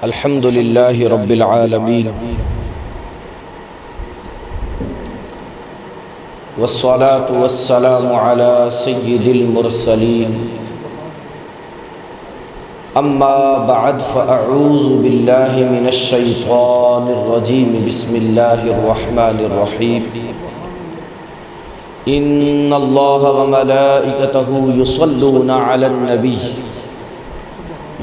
الحمد للہ رب العالمین والصلاة والسلام علی سید المرسلین اما بعد فاعوذ باللہ من الشیطان الرجیم بسم اللہ الرحمن الرحیم ان اللہ وملائکتہ یصلون علی النبی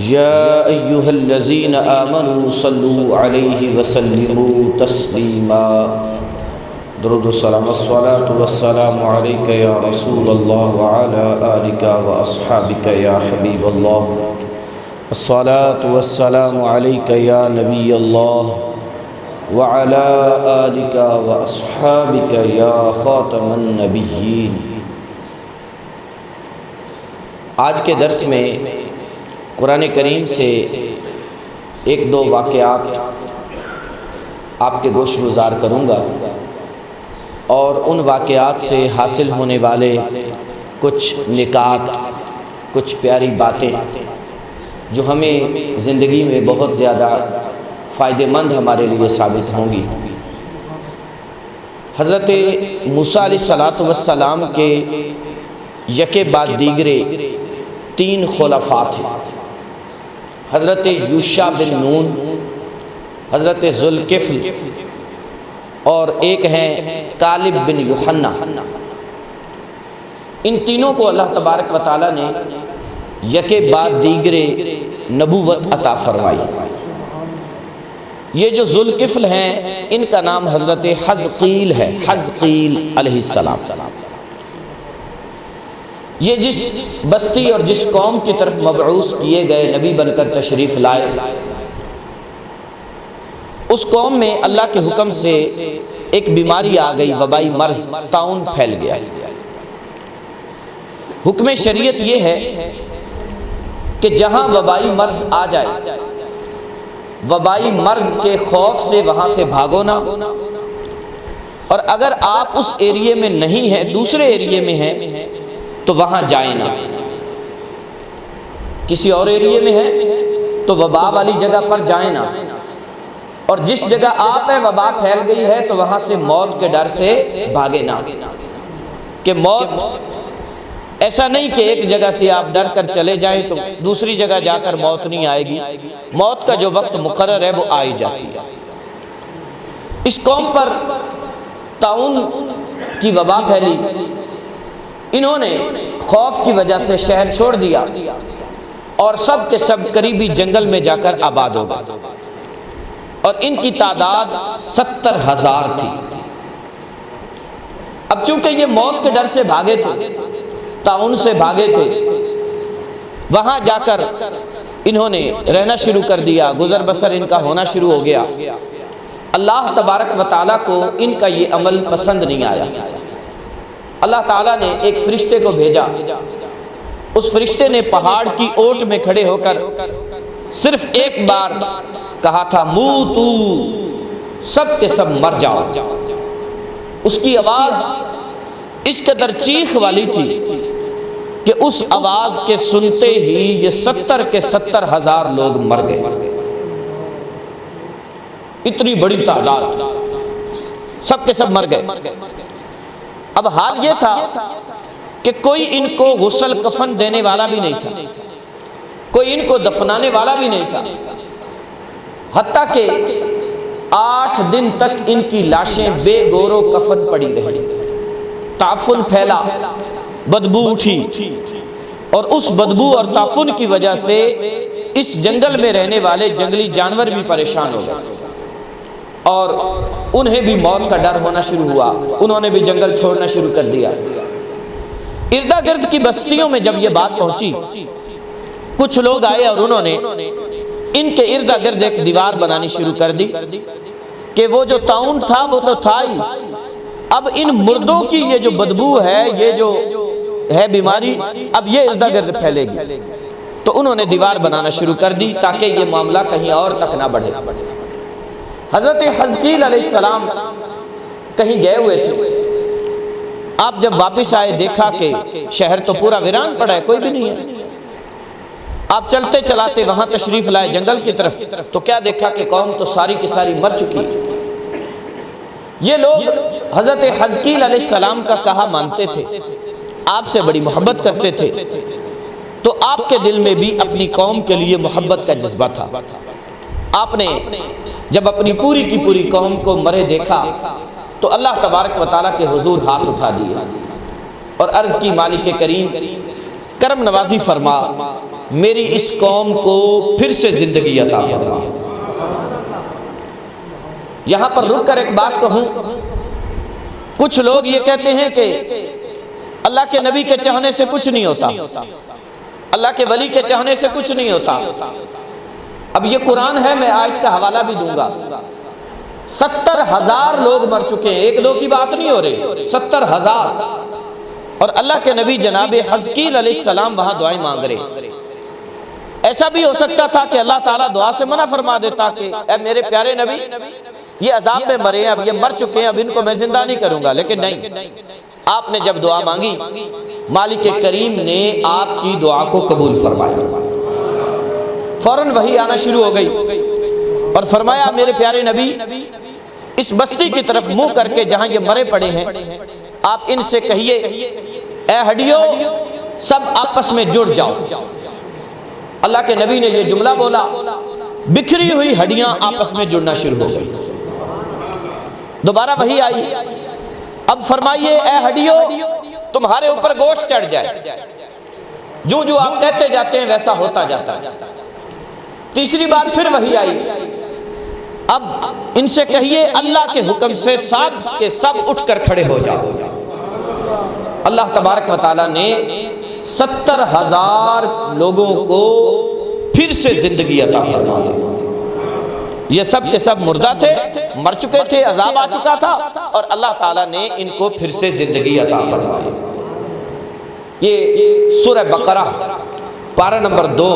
یا ایہا الذین آمنوا صلوا علیہ وسلموا تسلیما درود و سلام الصلاة والسلام علیک یا رسول اللہ وعلی آلک واصحابک یا حبیب اللہ الصلاة والسلام علیک یا نبی اللہ وعلی آلک واصحابک یا خاتم النبیین۔ آج کے درس میں قرآن کریم سے ایک دو واقعات آپ کے گوش گزار کروں گا اور ان واقعات سے حاصل ہونے والے کچھ نکات، کچھ پیاری باتیں جو ہمیں زندگی میں بہت زیادہ فائدہ مند ہمارے لیے ثابت ہوں گی۔ حضرت موسیٰ علیہ السلام کے یکے بعد دیگرے تین خلفاء تھے، حضرت یوشع بن نون، حضرت ذوالکفل اور ایک ہیں کالب بن یوحنا۔ ان تینوں کو اللہ تبارک و تعالیٰ نے یکے بعد دیگرے نبوت عطا فرمائی۔ یہ جو ذوالکفل ہیں ان کا نام حضرت حزقیل ہے، حزقیل علیہ السلام۔ یہ جس بستی اور جس قوم کی طرف مبعوث کیے گئے نبی بن کر تشریف لائے، اس قوم میں اللہ کے حکم سے ایک بیماری آ گئی، وبائی مرض، طاعون پھیل گیا۔ حکم شریعت یہ ہے کہ جہاں وبائی مرض آ جائے، وبائی مرض کے خوف سے وہاں سے بھاگو نہ، اور اگر آپ اس ایریے میں نہیں ہیں، دوسرے ایریے میں ہیں تو وہاں جائیں نہ۔ کسی اور ایریے میں ہیں تو وبا والی جگہ پر جائیں نہ، اور جس جگہ آپ ہیں وبا پھیل گئی ہے تو وہاں سے موت کے ڈر سے بھاگے نہ، کہ موت ایسا نہیں کہ ایک جگہ سے آپ ڈر کر چلے جائیں تو دوسری جگہ جا کر موت نہیں آئے گی۔ موت کا جو وقت مقرر ہے وہ آئی جاتی ہے۔ اس قوم پر طاعون کی وبا پھیلی، انہوں نے خوف کی وجہ سے شہر چھوڑ دیا اور سب کے سب قریبی جنگل میں جا کر آباد ہو گئے، اور ان کی تعداد 70,000 تھی۔ اب چونکہ یہ موت کے ڈر سے بھاگے تھے، طاعون سے بھاگے تھے، وہاں جا کر انہوں نے رہنا شروع کر دیا، گزر بسر ان کا ہونا شروع ہو گیا۔ اللہ تبارک و تعالیٰ کو ان کا یہ عمل پسند نہیں آیا۔ اللہ تعالیٰ نے ایک فرشتے کو بھیجا، اس فرشتے نے پہاڑ کی اوٹ میں کھڑے ہو کر صرف ایک بار کہا تھا، موتو، سب کے سب مر جاؤ۔ اس کی آواز اس قدر چیخ والی تھی کہ اس آواز کے سنتے ہی یہ 70 کے 70,000 لوگ مر گئے۔ اتنی بڑی تعداد، سب کے سب مر گئے۔ اب حال یہ تھا کہ کوئی ان کو غسل کفن دینے والا بھی نہیں تھا، کوئی ان کو دفنانے والا بھی نہیں تھا، حتیٰ کہ 8 دن تک ان کی لاشیں بے گور و کفن پڑی رہی۔ تعفن پھیلا، بدبو اٹھی، اور اس بدبو اور تعفن کی وجہ سے اس جنگل میں رہنے والے جنگلی جانور بھی پریشان ہو گئے، اور انہیں بھی موت کا ڈر ہونا شروع ہوا، انہوں نے بھی جنگل چھوڑنا شروع کر دیا۔ اردا گرد کی بستیوں میں جب یہ بات پہنچی، کچھ لوگ آئے اور انہوں نے ان کے اردا گرد ایک دیوار بنانی شروع کر دی کہ وہ جو طاعون تھا وہ تو تھا ہی، اب ان مردوں کی یہ جو بدبو ہے، یہ جو ہے بیماری، اب یہ اردا گرد پھیلے گی۔ تو انہوں نے دیوار بنانا شروع کر دی تاکہ یہ معاملہ کہیں اور تک نہ بڑھے۔ حضرت حزقیل علیہ السلام کہیں گئے ہوئے تھے، آپ جب واپس آئے دیکھا کہ شہر تو پورا ویران پڑا ہے، کوئی بھی نہیں ہے۔ آپ چلتے چلاتے وہاں تشریف لائے جنگل کی طرف، تو کیا دیکھا کہ قوم تو ساری کی ساری مر چکی۔ یہ لوگ حضرت حزقیل علیہ السلام کا کہا مانتے تھے، آپ سے بڑی محبت کرتے تھے، تو آپ کے دل میں بھی اپنی قوم کے لیے محبت کا جذبہ تھا۔ آپ نے جب اپنی پوری کی پوری قوم کو مرے دیکھا تو اللہ تبارک و تعالیٰ کے حضور ہاتھ اٹھا دیا اور عرض کی مالک کریم کرم نوازی فرما، میری اس قوم کو پھر سے زندگی عطا فرما۔ یہاں پر رک کر ایک بات کہوں، کچھ لوگ یہ کہتے ہیں کہ اللہ کے نبی کے چاہنے سے کچھ نہیں ہوتا، اللہ کے ولی کے چاہنے سے کچھ نہیں ہوتا۔ اب یہ قرآن ہے، میں آیت کا حوالہ بھی دوں گا۔ 70,000 لوگ مر چکے ہیں، ایک دو کی بات نہیں ہو رہی، 70,000۔ اور اللہ کے نبی جناب حزقیل علیہ السلام وہاں دعائیں مانگ رہے۔ ایسا بھی ہو سکتا تھا کہ اللہ تعالیٰ دعا سے منع فرما دیتا کہ اے میرے پیارے نبی، یہ عذاب میں مرے ہیں، اب یہ مر چکے ہیں، اب ان کو میں زندہ نہیں کروں گا، لیکن نہیں، آپ نے جب دعا مانگی مالک کریم نے آپ کی دعا کو قبول فرمایا۔ فوراً وحی آنا شروع ہو گئی اور فرمایا میرے پیارے نبی، اس بستی کی طرف منہ کر کے جہاں یہ مرے پڑے ہیں، آپ ان سے کہیے اے ہڈیو سب آپس میں جڑ جاؤ۔ اللہ کے نبی نے یہ جملہ بولا، بکھری ہوئی ہڈیاں آپس میں جڑنا شروع ہو گئی۔ دوبارہ وحی آئی، اب فرمائیے اے ہڈیو تمہارے اوپر گوشت چڑھ جائے، جو جو آپ کہتے جاتے ہیں ویسا ہوتا جاتا ہے۔ تیسری بار پھر وحی آئی، اب ان سے کہیے اللہ کے حکم سے سب کے سب اٹھ کر کھڑے ہو جاؤ۔ اللہ تبارک و تعالیٰ نے 70,000 لوگوں کو پھر سے زندگی عطا فرما دی۔ یہ سب کے سب مردہ تھے، مر چکے تھے، عذاب آ چکا تھا، اور اللہ تعالیٰ نے ان کو پھر سے زندگی عطا فرمائی۔ یہ سورہ بقرہ پارہ نمبر 2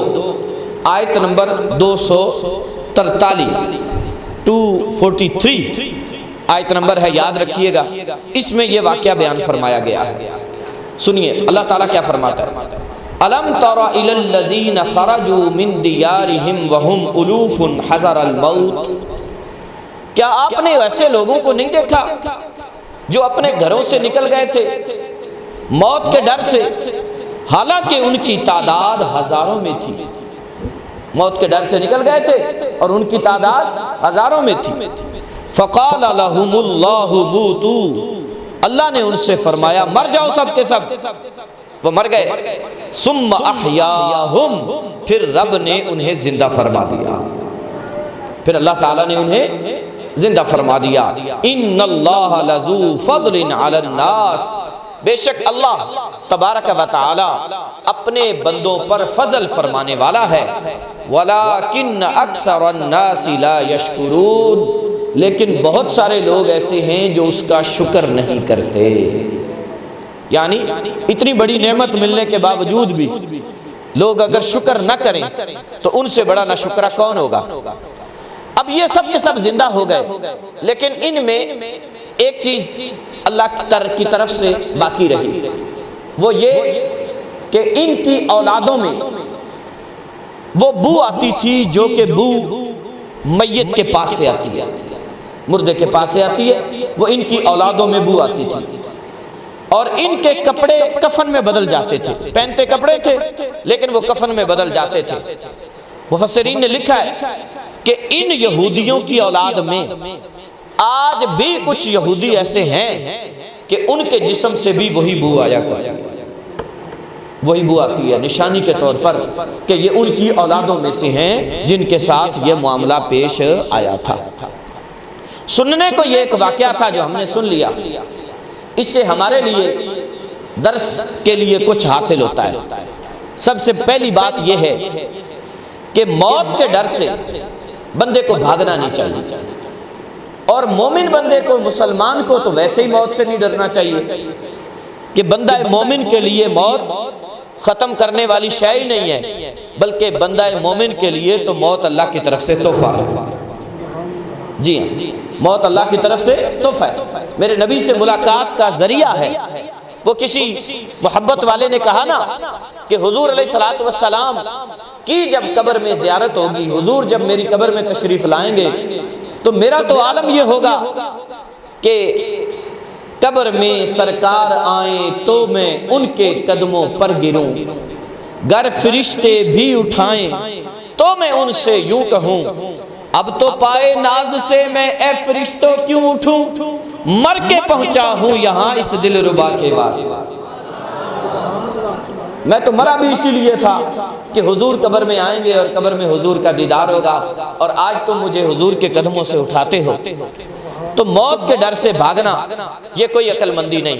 آیت نمبر 243 243 آیت نمبر ہے، یاد رکھیے گا، اس میں یہ واقعہ بیان فرمایا گیا ہے۔ سنیے اللہ تعالیٰ کیا فرماتا ہے، أَلَمْ تَرَ إِلَى الَّذِينَ خَرَجُوا مِن دِيَارِهِمْ وَهُمْ أُلُوفٌ حَذَرَ الْمَوْتِ، کیا آپ نے ایسے لوگوں کو نہیں دیکھا جو اپنے گھروں سے نکل گئے تھے موت کے ڈر سے، حالانکہ ان کی تعداد ہزاروں میں تھی۔ موت کے ڈر سے نکل گئے تھے اور ان کی تعداد ہزاروں میں تھی۔ فَقَالَ لَهُمُ اللَّهُ مُوتُوا، اللہ نے ان سے فرمایا مر جاؤ سب کے سب، وہ مر گئے۔ ثم احیاہم، پھر رب نے انہیں زندہ فرما دیا، پھر اللہ تعالیٰ نے انہیں زندہ فرما دیا۔ ان اللہ لذو فضل علی الناس، بے شک اللہ تبارک و تعالی اپنے بندوں پر فضل فرمانے والا ہے۔ ولکن اکثر الناس لا یشکرون، لیکن بہت سارے لوگ ایسے ہیں جو اس کا شکر نہیں کرتے۔ یعنی اتنی بڑی نعمت ملنے کے باوجود بھی لوگ اگر شکر نہ کریں تو ان سے بڑا ناشکرا کون ہوگا۔ اب یہ سب کے سب زندہ ہو گئے، لیکن ان میں ایک چیز اللہ کی طرف سے باقی رہی، وہ یہ کہ ان کی اولادوں میں وہ بو آتی تھی جو کہ بو میت کے پاس سے آتی ہے، مردے کے پاس سے آتی ہے، وہ ان کی اولادوں میں بو آتی تھی، اور ان کے کپڑے کفن میں بدل جاتے تھے۔ پہنتے کپڑے تھے لیکن وہ کفن میں بدل جاتے تھے۔ مفسرین نے لکھا ہے کہ ان یہودیوں کی اولاد میں آج بھی کچھ یہودی ایسے ہیں کہ ان کے جسم سے بھی وہی بو آیا کرتی ہے، وہی بو آتی ہے، نشانی کے طور پر کہ یہ ان کی اولادوں میں سے ہیں جن کے ساتھ یہ معاملہ پیش آیا تھا۔ سننے کو یہ ایک واقعہ تھا جو ہم نے سن لیا، اس سے ہمارے لیے درس کے لیے کچھ حاصل ہوتا ہے۔ سب سے پہلی بات یہ ہے کہ موت کے ڈر سے بندے کو بھاگنا نہیں چاہیے، اور مومن بندے کو، مسلمان کو تو ویسے ہی موت سے نہیں ڈرنا چاہیے کہ بندہ مومن کے لیے موت ختم کرنے والی شے ہی نہیں ہے، بلکہ بندہ مومن کے لیے تو موت اللہ کی طرف سے تحفہ ہے۔ جی ہاں، موت اللہ کی طرف سے تحفہ ہے، میرے نبی سے ملاقات کا ذریعہ ہے۔ وہ کسی محبت والے نے کہا نا کہ حضور علیہ الصلوۃ والسلام کی جب قبر میں زیارت ہوگی، حضور جب میری قبر میں تشریف لائیں گے تو میرا تو عالم یہ ہوگا کہ قبر میں سرکار آئیں تو میں ان کے قدموں پر گروں، گر فرشتے بھی اٹھائیں تو میں ان سے یوں کہوں، اب تو پائے ناز سے میں اے فرشتوں کیوں اٹھوں، مر کے پہنچا ہوں یہاں اس دل ربا کے واسطے۔ میں تو مرا بھی اسی لیے تھا کہ حضور قبر میں آئیں گے اور قبر میں حضور کا دیدار ہوگا، اور آج تم مجھے حضور کے قدموں سے اٹھاتے ہو۔ تو موت کے ڈر سے بھاگنا یہ کوئی عقل مندی نہیں،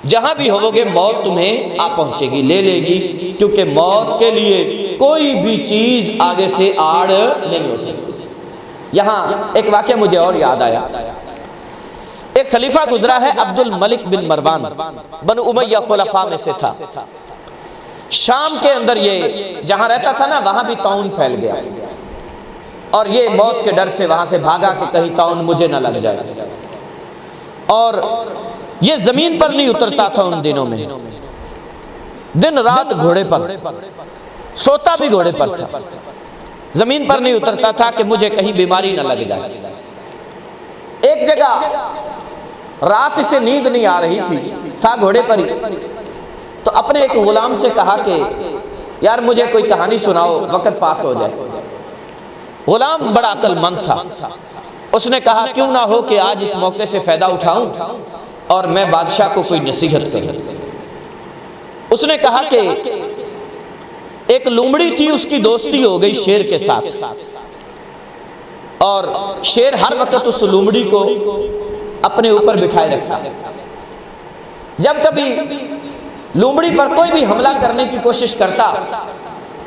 جہاں بھی ہوگے موت تمہیں آ پہنچے گی، لے لے گی، کیونکہ موت کے لیے کوئی بھی چیز آگے سے آڑ نہیں ہو سکتی۔ یہاں ایک واقعہ مجھے اور یاد آیا، ایک خلیفہ گزرا ہے عبد الملک بن مروان، بنو امیہ خلفاء میں سے تھا۔ شام کے اندر یہ جہاں رہتا تھا نا وہاں بھی طاعون پھیل گیا، اور یہ موت کے ڈر سے وہاں سے بھاگا کہ کہیں طاعون مجھے نہ لگ جائے، اور یہ زمین پر نہیں اترتا تھا ان دنوں میں، دن رات گھوڑے پر سوتا بھی گھوڑے پر تھا، زمین پر نہیں اترتا تھا کہ مجھے کہیں بیماری نہ لگ جائے۔ ایک جگہ رات سے نیند نہیں آ رہی تھی، تھا گھوڑے پر ہی، تو اپنے ایک غلام سے کہا کہ یار مجھے کوئی کہانی سناؤ وقت پاس ہو جائے۔ غلام بڑا عقل مند تھا، اس نے کہا کیوں نہ ہو کہ آج اس موقع سے فائدہ اٹھاؤں اور میں بادشاہ کو کوئی نصیحت کروں۔ اس نے کہا کہ ایک لومڑی تھی، اس کی دوستی ہو گئی شیر کے ساتھ، اور شیر ہر وقت اس لومڑی کو اپنے اوپر بٹھائے رکھتا، جب کبھی لومڑی پر کوئی بھی حملہ کرنے کی کوشش کرتا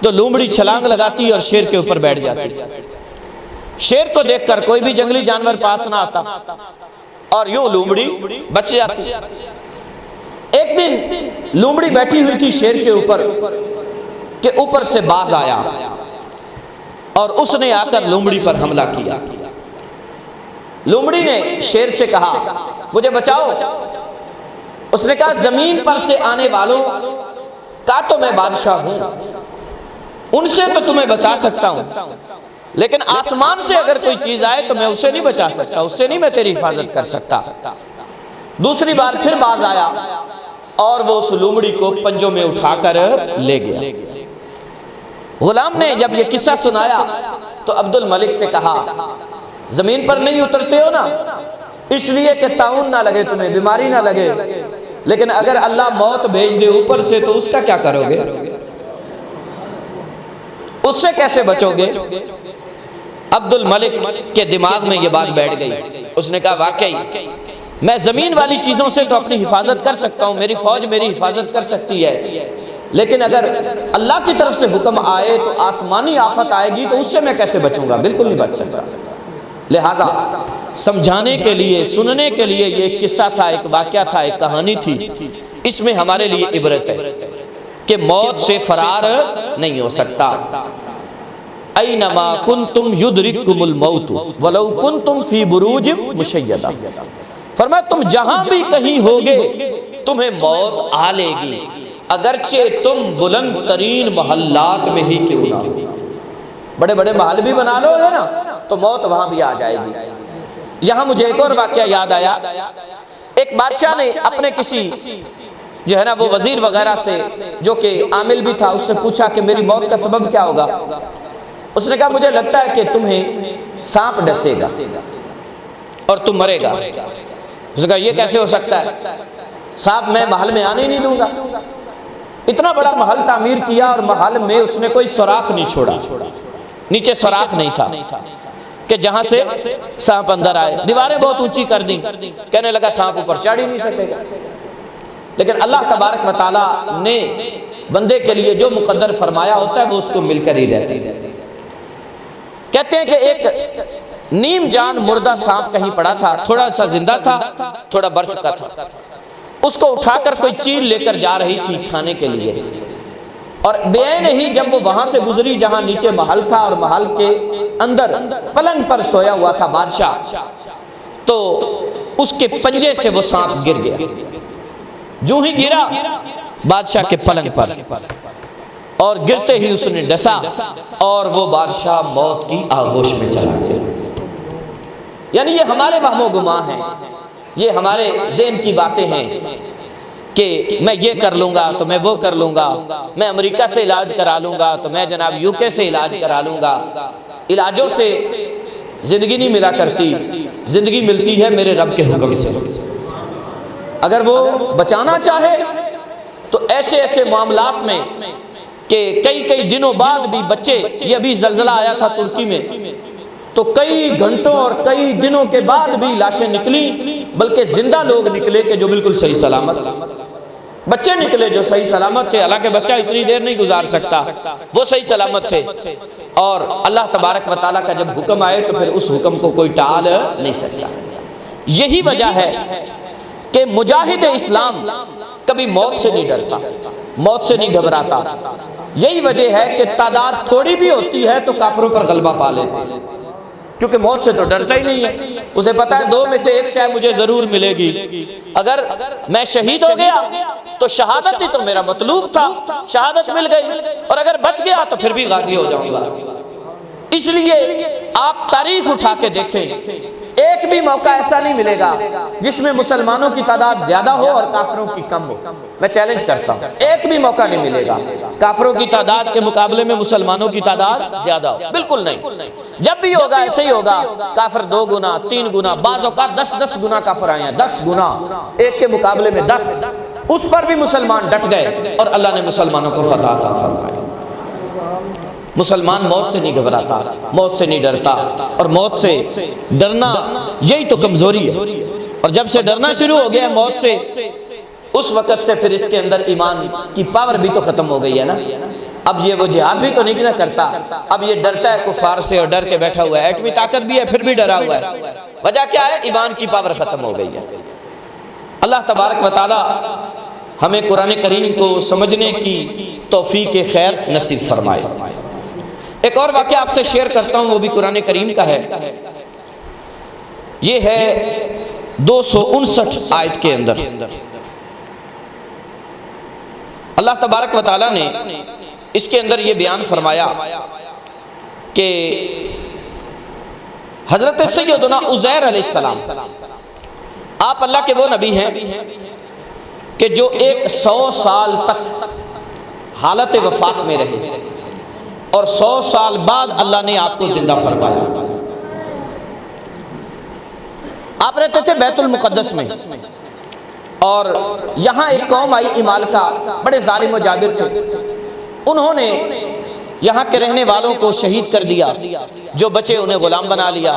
تو لومڑی چھلانگ لگاتی اور شیر کے اوپر بیٹھ جاتی۔ شیر کو دیکھ کر کوئی بھی جنگلی جانور پاس نہ آتا اور یوں لومڑی بچ جاتی۔ ایک دن لومڑی بیٹھی ہوئی تھی شیر کے اوپر کہ اوپر سے باز آیا اور اس نے آ کر لومڑی پر حملہ کیا۔ لومڑی نے شیر سے کہا مجھے بچاؤ۔ اس نے کہا زمین پر سے آنے والوں کا تو میں بادشاہ ہوں، ان سے تو تمہیں بتا سکتا ہوں، لیکن آسمان سے اگر کوئی چیز آئے تو میں اسے نہیں بچا سکتا، اس سے نہیں میں تیری حفاظت کر سکتا۔ دوسری بار پھر باز آیا اور وہ اس لومڑی کو پنجوں میں اٹھا کر لے گیا۔ غلام نے جب یہ قصہ سنایا تو عبد الملک سے کہا زمین پر نہیں اترتے ہو نا اس لیے کہ طاعون نہ لگے تمہیں، بیماری نہ لگے، لیکن اگر اللہ موت بھیج دے اوپر سے تو اس کا کیا کرو گے؟ اس سے کیسے بچو گے؟ عبد الملک کے دماغ میں یہ بات بیٹھ گئی۔ اس نے کہا واقعی میں زمین والی چیزوں سے تو اپنی حفاظت کر سکتا ہوں، میری فوج میری حفاظت کر سکتی ہے، لیکن اگر اللہ کی طرف سے حکم آئے تو آسمانی آفت آئے گی تو اس سے میں کیسے بچوں گا؟ بالکل نہیں بچ سکتا۔ لہٰذا سمجھانے کے لیے سننے کے لیے یہ ایک قصہ تھا، ایک واقعہ تھا، ایک کہانی تھی، اس میں ہمارے لیے عبرت ہے کہ موت سے فرار نہیں ہو سکتا۔ اینما کنتم یدرککم الموت ولو کنتم فی بروج مشیدہ، فرمایا تم جہاں بھی کہیں ہوگے تمہیں موت آ لے گی، اگرچہ تم بلند ترین محلات میں ہی کیوں نہ ہو۔ بڑے بڑے محل بھی بنا لو گے نا تو موت وہاں بھی آ جائے گی۔ یہاں مجھے ایک اور واقعہ یاد آیا، ایک بادشاہ نے اپنے کسی جو ہے نا وہ وزیر وغیرہ سے جو کہ عامل بھی تھا اس سے پوچھا کہ میری موت کا سبب کیا ہوگا؟ اس نے کہا مجھے لگتا ہے کہ تمہیں سانپ ڈسے گا اور تم مرے گا۔ اس نے کہا یہ کیسے ہو سکتا ہے؟ سانپ میں محل میں آنے نہیں دوں گا۔ اتنا بڑا محل تعمیر کیا اور محل میں اس نے کوئی سوراخ نہیں چھوڑا، نیچے سوراخ نہیں تھا کہ جہاں سے سانپ اندر آئے، دیواریں بہت اونچی کر دیں، کہنے لگا سانپ اوپر چڑھ ہی نہیں سکے گا۔ لیکن اللہ تبارک و تعالیٰ نے بندے کے لیے جو مقدر فرمایا ہوتا ہے وہ اس کو مل کر ہی رہتی ہے۔ کہتے ہیں کہ ایک نیم جان مردہ سانپ کہیں پڑا تھا، تھوڑا سا زندہ تھا تھوڑا بڑھ چکا تھا، اس کو اٹھا کر کوئی چیل لے کر جا رہی تھی کھانے کے لیے، اور بے نہیں جب وہ وہاں سے گزری جہاں نیچے محل تھا اور محل کے اندر پلنگ پر سویا ہوا تھا بادشاہ، تو اس کے پنجے سے وہ سانپ گر گیا۔ جو ہی گرا بادشاہ کے پلنگ پر اور گرتے ہی اس نے ڈسا اور وہ بادشاہ موت کی آغوش میں چلا گیا۔ یعنی یہ ہمارے وہم و گمان ہیں، یہ ہمارے ذہن کی باتیں ہیں کہ میں یہ کر لوں گا تو میں وہ کر لوں گا، میں امریکہ سے علاج کرا لوں گا تو میں جناب UK سے علاج کرا لوں گا۔ علاجوں سے زندگی نہیں ملا کرتی، زندگی ملتی ہے میرے رب کے حکم سے۔ اگر وہ بچانا چاہے تو ایسے ایسے معاملات میں کہ کئی دنوں بعد بھی بچے، یہ ابھی زلزلہ آیا تھا ترکی میں، تو کئی گھنٹوں اور کئی دنوں کے بعد بھی لاشیں نکلی، بلکہ زندہ لوگ نکلے کہ جو بالکل صحیح سلامت، بچے نکلے جو صحیح سلامت تھے، حالانکہ بچہ اتنی دیر نہیں گزار سکتا، وہ صحیح سلامت تھے۔ اور اللہ تبارک و تعالیٰ کا جب حکم آئے تو پھر اس حکم کو کوئی ٹال نہیں سکتا۔ یہی وجہ ہے کہ مجاہد اسلام کبھی موت سے نہیں ڈرتا، موت سے نہیں گھبراتا۔ یہی وجہ ہے کہ تعداد تھوڑی بھی ہوتی ہے تو کافروں پر غلبہ پا لیتے ہیں، کیونکہ موت سے تو ڈرتا ہی نہیں ہے۔ اسے پتا ہے 2 میں سے 1 شے مجھے ضرور ملے گی، اگر میں شہید ہو گیا تو شہادت ہی تو میرا مطلوب تھا، شہادت مل گئی، اور اگر بچ گیا تو پھر بھی غازی ہو جاؤں گا۔ اس لیے آپ تاریخ اٹھا کے دیکھیں، ایک بھی موقع ایسا نہیں ملے گا جس میں مسلمانوں کی تعداد زیادہ ہو اور کافروں کی کم ہو۔ میں چیلنج کرتا ہوں، ایک بھی موقع نہیں ملے گا کافروں کی تعداد کے مقابلے میں مسلمانوں کی تعداد زیادہ ہو، بالکل نہیں۔ جب بھی ہوگا ایسے ہی ہوگا، کافر 2 گنا 3 گنا، بعض اوقات 10 گنا کافر آئے ہیں، 10 گنا ایک کے مقابلے میں 10، اس پر بھی مسلمان ڈٹ گئے اور اللہ نے مسلمانوں کو فتح عطا فرمائی۔ مسلمان موت سے نہیں گھبراتا، موت سے نہیں ڈرتا، اور موت سے ڈرنا یہی تو کمزوری ہے۔ اور جب سے ڈرنا شروع ہو گیا موت سے، اس وقت سے پھر اس کے اندر ایمان کی پاور بھی تو ختم ہو گئی ہے نا۔ اب یہ وہ جہاد بھی تو نہیں کرتا، اب یہ ڈرتا ہے کفار سے اور ڈر کے بیٹھا ہوا ہے، ایٹمی طاقت بھی ہے پھر بھی ڈرا ہوا ہے۔ وجہ کیا ہے؟ ایمان کی پاور ختم ہو گئی ہے۔ اللہ تبارک و تعالی ہمیں قرآن کریم کو سمجھنے کی توفیق خیر نصیب فرمائے۔ ایک اور واقعہ آپ سے شیئر کرتا ہوں، وہ بھی قرآن کریم کا ہے۔ یہ ہے 259 آیت کے اندر اللہ تبارک و تعالیٰ نے اس کے اندر یہ بیان فرمایا کہ حضرت سیدنا عزیر علیہ السلام، آپ اللہ کے وہ نبی ہیں کہ جو 100 سال تک حالت وفات میں رہے، اور 100 سال بعد اللہ نے آپ کو زندہ فرمایا۔ آپ رہتے تھے بیت المقدس میں، اور یہاں ایک قوم آئی عمالقہ، بڑے ظالم و جابر تھے، انہوں نے یہاں کے رہنے والوں کو شہید کر دیا، جو بچے انہیں غلام بنا لیا،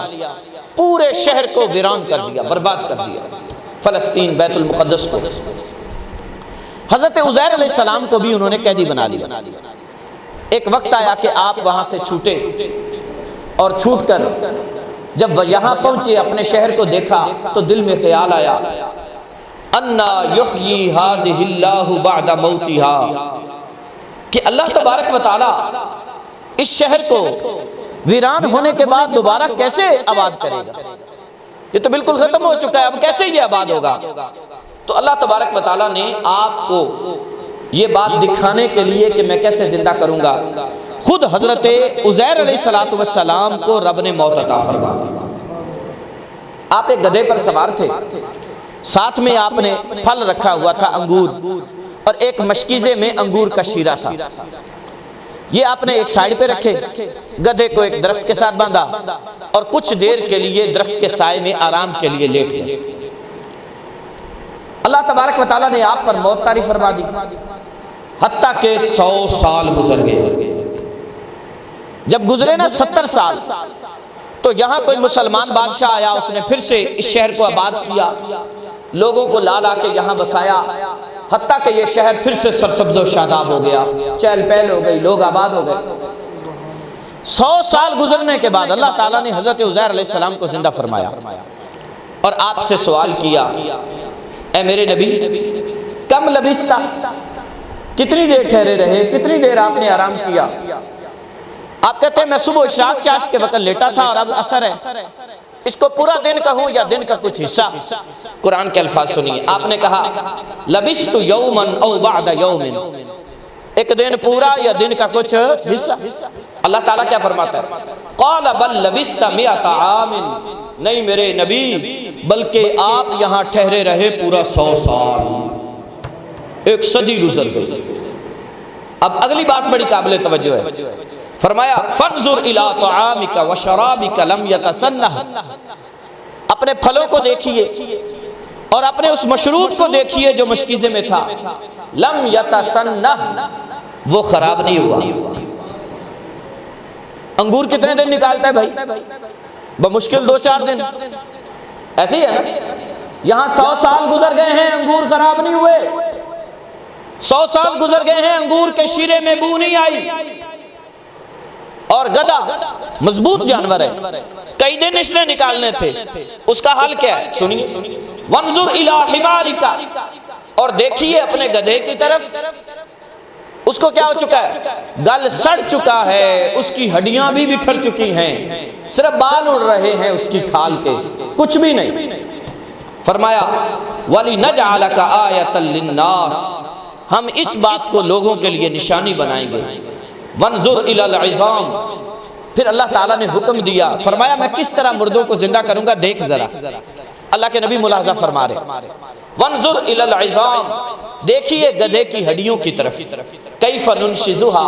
پورے شہر کو ویران کر دیا، برباد کر دیا، فلسطین بیت المقدس کو۔ حضرت عزیر علیہ السلام کو بھی انہوں نے قیدی بنا لیا۔ ایک وقت آیا کہ آپ وہاں سے چھوٹے، اور چھوٹ کر جب یہاں پہنچے، اپنے شہر کو دیکھا تو دل میں خیال آیا، انا یحیی ھذہ اللہ بعد موتھا، کہ اللہ تبارک و تعالی اس شہر کو ویران ہونے کے بعد دوبارہ کیسے آباد کرے گا؟ یہ تو بالکل ختم ہو چکا ہے، اب کیسے یہ آباد ہوگا؟ تو اللہ تبارک و تعالی نے آپ کو یہ بات دکھانے کے لیے کہ میں کیسے زندہ کروں گا، خود حضرت عزیر علیہ السلام کو رب نے موت عطا فرما دی۔ آپ ایک گدھے پر سوار تھے، ساتھ میں آپ نے پھل رکھا ہوا تھا، انگور، اور ایک مشکیزے میں انگور کا شیرہ تھا۔ یہ آپ نے ایک سائیڈ پہ رکھے، گدھے کو ایک درخت کے ساتھ باندھا، اور کچھ دیر کے لیے درخت کے سائے میں آرام کے لیے لیٹ گئے۔ اللہ تبارک و تعالیٰ نے آپ پر موت طاری فرما دی، حتیٰ کہ 100 سال گزر گئے۔ جب گزرے نا 70 سال، تو یہاں کوئی مسلمان بادشاہ آیا، اس نے پھر سے اس شہر کو آباد کیا، لوگوں کو لا لا کے یہاں بسایا، حتیٰ کہ یہ شہر پھر سے سرسبز و شاداب ہو گیا، چہل پہل ہو گئی، لوگ آباد ہو گئے۔ 100 سال گزرنے کے بعد اللہ تعالیٰ نے حضرت عزیر علیہ السلام کو زندہ فرمایا، اور آپ سے سوال کیا، اے میرے نبی، کم لبثت، کتنی دیر ٹھہرے رہے، کتنی دیر آپ نے آرام کیا؟ آپ کہتے ہیں میں صبح اشراق چاشت کے وقت لیٹا تھا اور اب عصر ہے، اس کو پورا دن کہوں یا دن کا کچھ حصہ؟ قرآن کے الفاظ سنیے، آپ نے کہا لبثت یوما او بعد یوم، ایک دن پورا یا دن کا کچھ حصہ۔ اللہ تعالیٰ کیا فرماتا ہے؟ قال بل لبثت مئۃ عام، نہیں میرے نبی بلکہ آپ یہاں ٹھہرے رہے پورا 100 سال، ایک صدی گزر گئی۔ اب اگلی بات بڑی قابل توجہ ہے، فرمایا فانظر الی طعامک وشرابک لم یتسنہ، اپنے پھلوں کو دیکھیے اور اپنے اس مشروب کو دیکھیے جو مشکیزے میں تھا، لم یتسنہ، وہ خراب نہیں ہوا۔ انگور کتنے دن نکالتا ہے بھائی؟ بمشکل 2-4 دن، ایسے ہی ہے نا؟ یہاں 100 سال گزر گئے ہیں، انگور خراب نہیں ہوئے۔ 100 سال گزر گئے ہیں، انگور کے شیرے میں بو نہیں آئی۔ اور گدھا مضبوط جانور ہے، کئی دن اس نے نکالنے تھے، اس کا حال کیا ہے سنیے۔ وانظر الی حمارک، اور دیکھیے اپنے گدھے کی طرف، اس کو کیا ہو چکا ہے؟ گل سڑ چکا ہے، اس کی ہڈیاں بھی بکھر چکی ہیں، صرف بال اڑ رہے ہیں اس کی کھال کے، کچھ بھی نہیں۔ فرمایا وَلِنَجْعَلَكَ آیَةً لِلنَّاسِ، ہم اس بات کو لوگوں کے لیے نشانی بنائیں گے۔ وانظر الی العظام، پھر اللہ تعالیٰ نے حکم دیا، فرمایا میں کس طرح مردوں کو زندہ کروں گا، دیکھ ذرا۔ اللہ کے نبی ملاحظہ فرما رہے، وانظر الی العظام، دیکھیے گدھے کی ہڈیوں کی طرف، کیف ننشزها،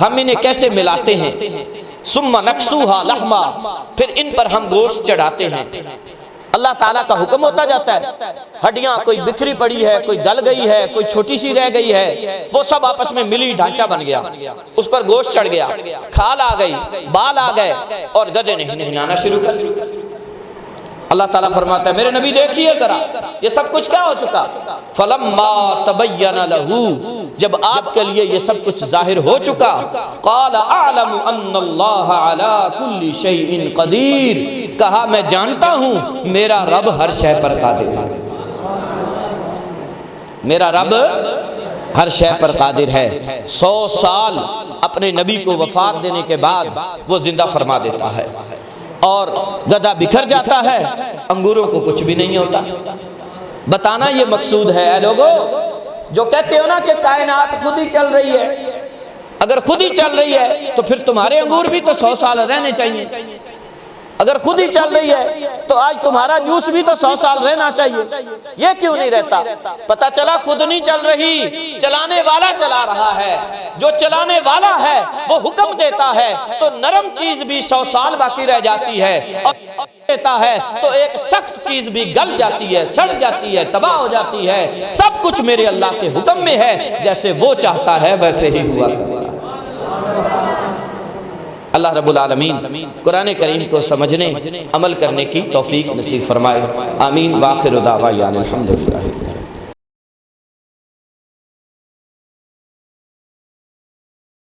ہم انہیں کیسے ملاتے ہیں، ثم نکسوها لحما، پھر ان پر ہم گوشت چڑھاتے ہیں۔ اللہ تعالیٰ کا حکم ہوتا جاتا ہے، ہڈیاں کوئی بکھری پڑی ہے، کوئی گل گئی ہے، کوئی چھوٹی سی رہ گئی ہے، وہ سب آپس میں ملی ڈھانچہ بن گیا، اس پر گوشت چڑھ گیا، کھال آ گئی، بال آ گئے، اور گدھے نے ہنہنانا شروع کر دیا۔ اللہ تعالیٰ فرماتا ہے میرے نبی دیکھیے ذرا یہ سب کچھ کیا ہو چکا۔ فَلَمَّا تَبَيَّنَ لَهُ، جب آپ کے لیے یہ سب کچھ ظاہر ہو چکا، قَالَ أَعْلَمُ أَنَّ اللَّهَ عَلَىٰ كُلِّ شَيْءٍ قَدِيرٌ، کہا میں جانتا ہوں میرا رب ہر شے پر قادر ہے، میرا رب ہر شے پر قادر ہے۔ 100 سال اپنے نبی کو وفات دینے کے بعد وہ زندہ فرما دیتا ہے، اور گدھا بکھر جاتا ہے، انگوروں کو کچھ بھی نہیں ہوتا۔ بتانا یہ مقصود ہے اے لوگو، جو کہتے ہو نا کہ کائنات خود ہی چل رہی ہے، اگر خود ہی چل رہی ہے تو پھر تمہارے انگور بھی تو 100 سال رہنے چاہیے، اگر خود ہی چل رہی ہے تو آج تمہارا جوس بھی تو 100 سال رہنا چاہیے، یہ کیوں نہیں رہتا؟ پتہ چلا خود نہیں چل رہی، چلانے والا چلا رہا ہے، جو چلانے والا ہے وہ حکم دیتا ہے تو نرم چیز بھی 100 سال باقی رہ جاتی ہے، اور دیتا ہے تو ایک سخت چیز بھی گل جاتی ہے، سڑ جاتی ہے، تباہ ہو جاتی ہے۔ سب کچھ میرے اللہ کے حکم میں ہے، جیسے وہ چاہتا ہے ویسے ہی ہوا کرتا ہے۔ اللہ رب العالمین قرآن کریم کو سمجھنے عمل کرنے کی توفیق نصیب فرمائے، آمین۔ وآخر دعوانا الحمدللہ۔